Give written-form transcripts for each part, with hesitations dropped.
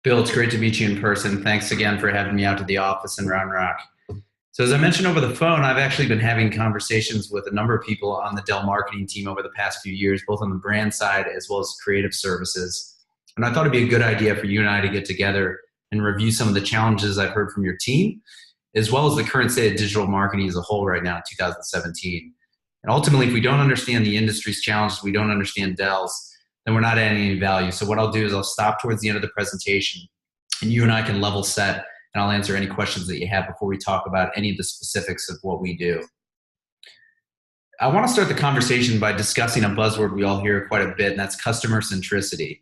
Bill, it's great to meet you in person. Thanks again for having me out to the office in Round Rock. So, as I mentioned over the phone, I've actually been having conversations with a number of people on the Dell marketing team over the past few years, both on the brand side as well as creative services. And I thought it'd be a good idea for you and I to get together and review some of the challenges I've heard from your team, as well as the current state of digital marketing as a whole right now in 2017. And ultimately, if we don't understand the industry's challenges, we don't understand Dell's, then we're not adding any value. So what I'll do is I'll stop towards the end of the presentation and you and I can level set and I'll answer any questions that you have before we talk about any of the specifics of what we do. I want to start the conversation by discussing a buzzword we all hear quite a bit, and that's customer centricity.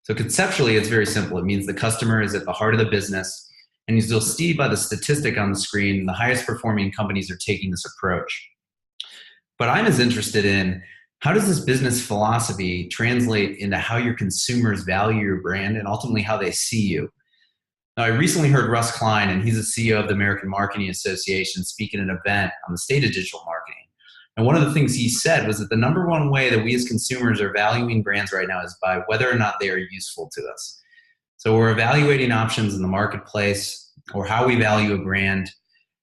So conceptually, it's very simple. It means the customer is at the heart of the business, and as you'll see by the statistic on the screen, the highest performing companies are taking this approach. But I'm as interested in how does this business philosophy translate into how your consumers value your brand and ultimately how they see you. Now, I recently heard Russ Klein, and he's the CEO of the American Marketing Association, speak at an event on the state of digital marketing. And one of the things he said was that the number one way that we as consumers are valuing brands right now is by whether or not they are useful to us. So we're evaluating options in the marketplace or how we value a brand.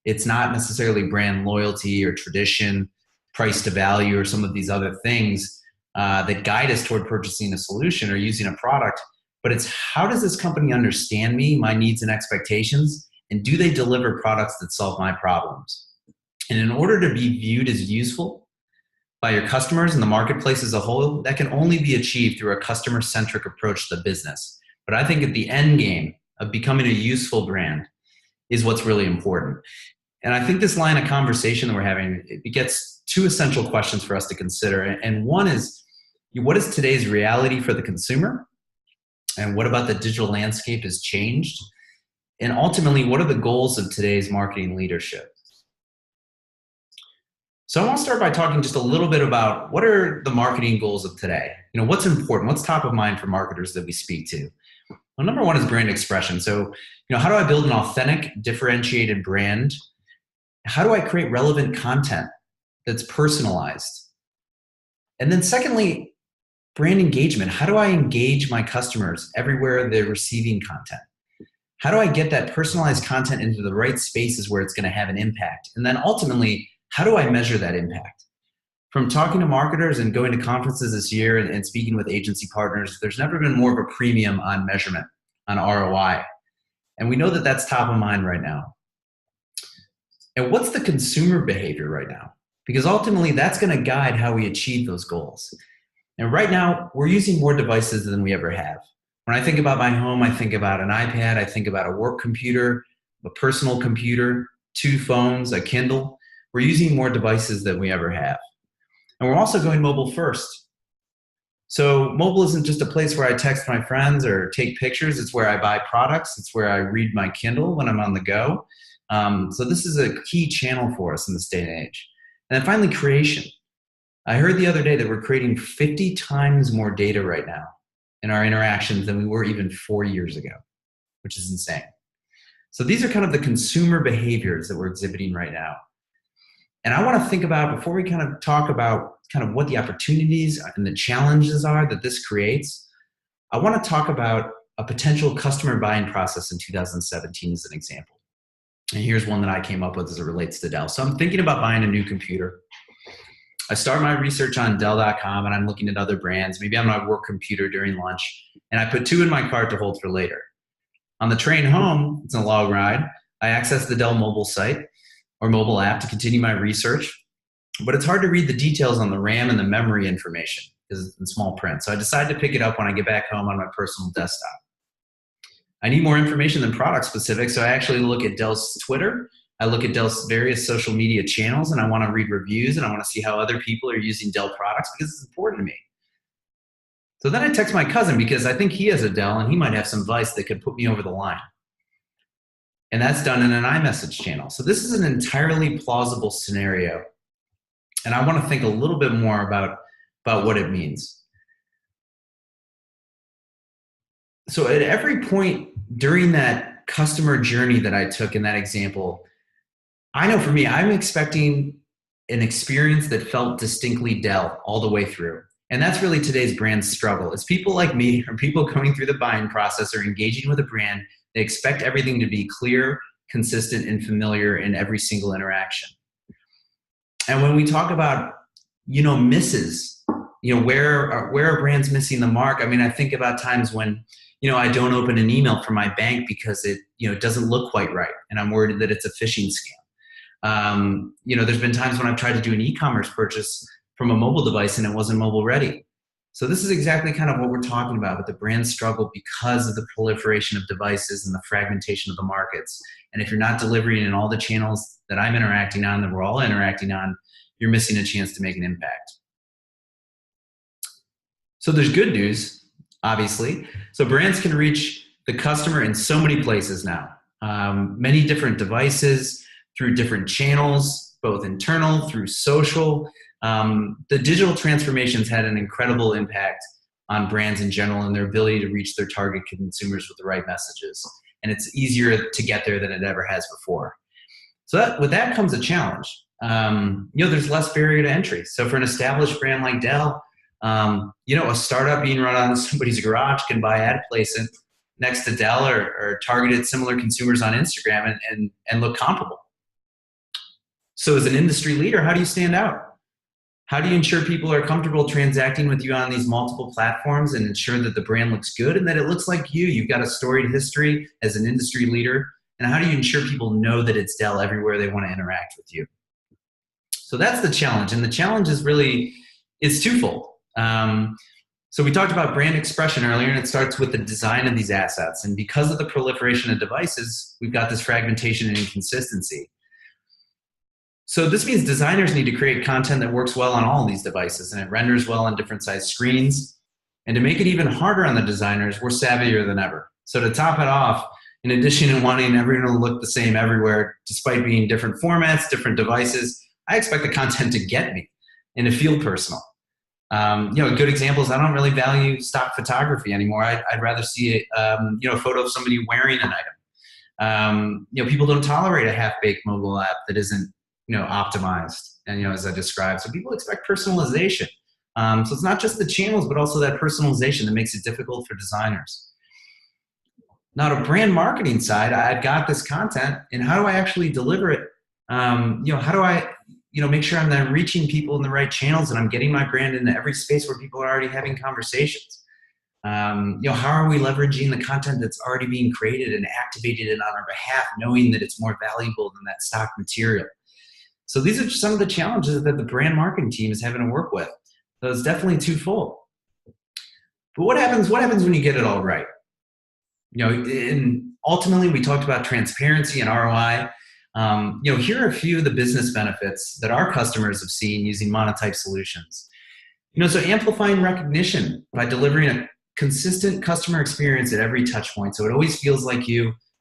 It's not necessarily brand loyalty or tradition, price to value, or some of these other things that guide us toward purchasing a solution or using a product. But it's how does this company understand me, my needs and expectations, and do they deliver products that solve my problems? And in order to be viewed as useful by your customers and the marketplace as a whole, that can only be achieved through a customer-centric approach to the business. But I think at the end game of becoming a useful brand is what's really important. And I think this line of conversation that we're having, it begets two essential questions for us to consider. And one is, what is today's reality for the consumer? And what about the digital landscape has changed? And ultimately, what are the goals of today's marketing leadership? So I want to start by talking just a little bit about what are the marketing goals of today? What's important? What's top of mind for marketers that we speak to? Well, number one is brand expression. So, how do I build an authentic, differentiated brand? How do I create relevant content that's personalized? And then secondly, brand engagement. How do I engage my customers everywhere they're receiving content? How do I get that personalized content into the right spaces where it's going to have an impact? And then ultimately, how do I measure that impact? From talking to marketers and going to conferences this year and speaking with agency partners, there's never been more of a premium on measurement, on ROI. And we know that that's top of mind right now. And what's the consumer behavior right now? Because ultimately, that's going to guide how we achieve those goals. And right now, we're using more devices than we ever have. When I think about my home, I think about an iPad, I think about a work computer, a personal computer, 2 phones, a Kindle. We're using more devices than we ever have. And we're also going mobile first. So mobile isn't just a place where I text my friends or take pictures. It's where I buy products. It's where I read my Kindle when I'm on the go. So this is a key channel for us in this day and age. And then finally, creation. I heard the other day that we're creating 50 times more data right now in our interactions than we were even 4 years ago, which is insane. So these are kind of the consumer behaviors that we're exhibiting right now. And I want to think about, before we kind of talk about kind of what the opportunities and the challenges are that this creates, I want to talk about a potential customer buying process in 2017 as an example. And here's one that I came up with as it relates to Dell. So I'm thinking about buying a new computer. I start my research on Dell.com and I'm looking at other brands. Maybe I'm on my work computer during lunch and I put 2 in my cart to hold for later. On the train home, it's a long ride, I access the Dell mobile site or mobile app to continue my research, but it's hard to read the details on the RAM and the memory information because it's in small print. So I decide to pick it up when I get back home on my personal desktop. I need more information than product specific, so I actually look at Dell's Twitter. I look at Dell's various social media channels and I want to read reviews and I want to see how other people are using Dell products because it's important to me. So then I text my cousin because I think he has a Dell and he might have some advice that could put me over the line. And that's done in an iMessage channel. So this is an entirely plausible scenario. And I want to think a little bit more about what it means. So at every point during that customer journey that I took in that example, I know for me, I'm expecting an experience that felt distinctly Dell all the way through. And that's really today's brand struggle. It's people like me or people going through the buying process or engaging with a brand. They expect everything to be clear, consistent, and familiar in every single interaction. And when we talk about, misses, where are brands missing the mark? I mean, I think about times when, I don't open an email from my bank because it doesn't look quite right. And I'm worried that it's a phishing scam. There's been times when I've tried to do an e-commerce purchase from a mobile device and it wasn't mobile ready. So this is exactly kind of what we're talking about with the brand struggle because of the proliferation of devices and the fragmentation of the markets. And if you're not delivering in all the channels that I'm interacting on, that we're all interacting on, you're missing a chance to make an impact. So there's good news, obviously. So brands can reach the customer in so many places now. Many different devices, through different channels, both internal, through social. The digital transformations had an incredible impact on brands in general and their ability to reach their target consumers with the right messages. And it's easier to get there than it ever has before. So with that comes a challenge. There's less barrier to entry. So for an established brand like Dell, a startup being run out of somebody's garage can buy ad placement next to Dell or targeted similar consumers on Instagram and look comparable. So as an industry leader, how do you stand out? How do you ensure people are comfortable transacting with you on these multiple platforms and ensure that the brand looks good and that it looks like you? You've got a storied history as an industry leader. And how do you ensure people know that it's Dell everywhere they want to interact with you? So that's the challenge. And the challenge is it's twofold. So we talked about brand expression earlier, and it starts with the design of these assets. And because of the proliferation of devices, we've got this fragmentation and inconsistency. So this means designers need to create content that works well on all of these devices and it renders well on different size screens. And to make it even harder on the designers, we're savvier than ever. So to top it off, in addition to wanting everyone to look the same everywhere, despite being different formats, different devices, I expect the content to get me and to feel personal. A good example is I don't really value stock photography anymore. I'd rather see a photo of somebody wearing an item. People don't tolerate a half-baked mobile app that isn't optimized and as I described. So people expect personalization. So it's not just the channels, but also that personalization that makes it difficult for designers. Now, to brand marketing side, I've got this content, and how do I actually deliver it? How do I make sure I'm then reaching people in the right channels and I'm getting my brand into every space where people are already having conversations? How are we leveraging the content that's already being created and activated it on our behalf, knowing that it's more valuable than that stock material? So these are some of the challenges that the brand marketing team is having to work with. So it's definitely twofold. But what happens when you get it all right? And ultimately we talked about transparency and ROI. Here are a few of the business benefits that our customers have seen using Monotype solutions. So amplifying recognition by delivering a consistent customer experience at every touch point. So it always feels like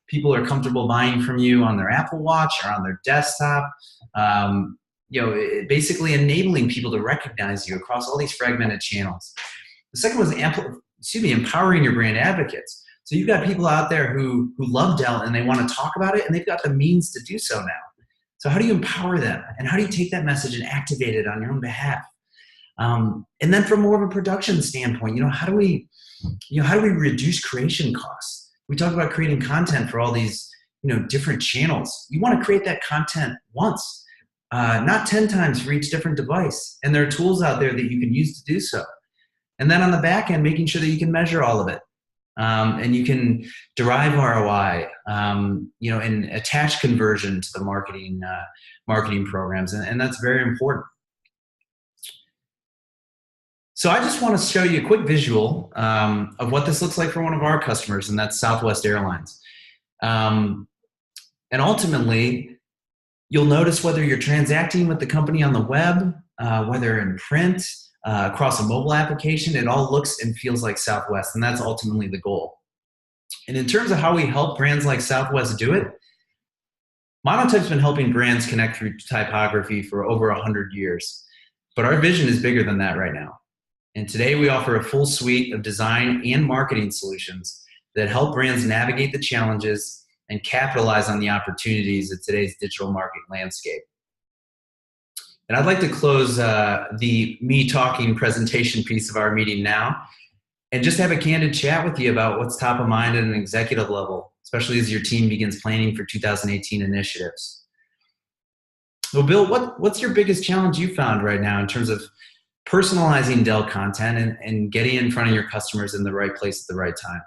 people are comfortable buying from you on their Apple Watch or on their desktop. Basically enabling people to recognize you across all these fragmented channels. The second was empowering your brand advocates. So you've got people out there who love Dell and they want to talk about it, and they've got the means to do so now. So how do you empower them? And how do you take that message and activate it on your own behalf? And then from more of a production standpoint, how do we reduce creation costs? We talk about creating content for all these, different channels. You want to create that content once, not 10 times for each different device. And there are tools out there that you can use to do so. And then on the back end, making sure that you can measure all of it. And you can derive ROI, and attach conversion to the marketing programs. And that's very important. So I just want to show you a quick visual of what this looks like for one of our customers, and that's Southwest Airlines. And ultimately, you'll notice whether you're transacting with the company on the web, whether in print, across a mobile application, it all looks and feels like Southwest, and that's ultimately the goal. And in terms of how we help brands like Southwest do it, Monotype's been helping brands connect through typography for over 100 years. But our vision is bigger than that right now. And today we offer a full suite of design and marketing solutions that help brands navigate the challenges and capitalize on the opportunities of today's digital marketing landscape. And I'd like to close the me talking presentation piece of our meeting now and just have a candid chat with you about what's top of mind at an executive level, especially as your team begins planning for 2018 initiatives. Well, Bill, what's your biggest challenge you found right now in terms of personalizing Dell content and getting in front of your customers in the right place at the right time?